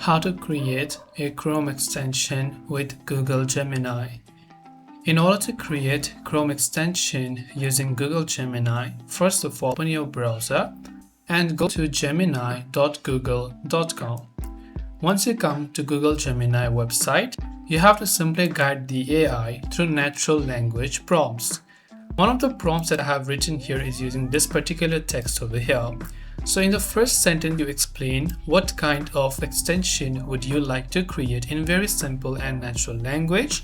How to create a Chrome extension with Google Gemini. In order to create Chrome extension using Google Gemini, first of all, open your browser and go to gemini.google.com. Once you come to Google Gemini website, you have to simply guide the AI through natural language prompts. One of the prompts that I have written here is using this particular text over here. So in the first sentence, you explain what kind of extension would you like to create in very simple and natural language.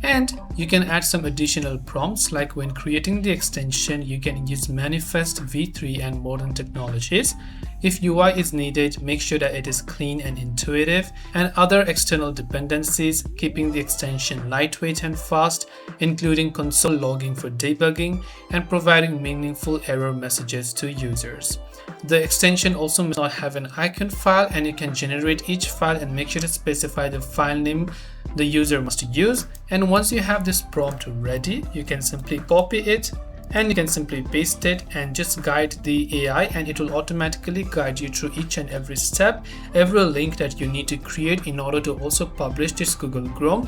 And you can add some additional prompts, like when creating the extension, you can use Manifest v3 and modern technologies. If UI is needed, make sure that it is clean and intuitive, and other external dependencies, keeping the extension lightweight and fast, including console logging for debugging and providing meaningful error messages to users. The extension also must not have an icon file, and you can generate each file and make sure to specify the file name the user must use. And once you have this prompt ready, you can simply copy it and you can simply paste it and just guide the AI, and it will automatically guide you through each and every step, every link that you need to create in order to also publish this Google Chrome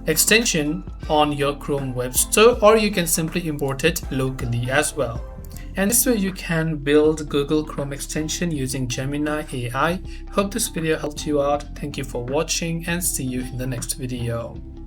extension on your Chrome web store, or you can simply import it locally as well. And this way you can build Google Chrome extension using Gemini AI. Hope this video helped you out. Thank you for watching and see you in the next video.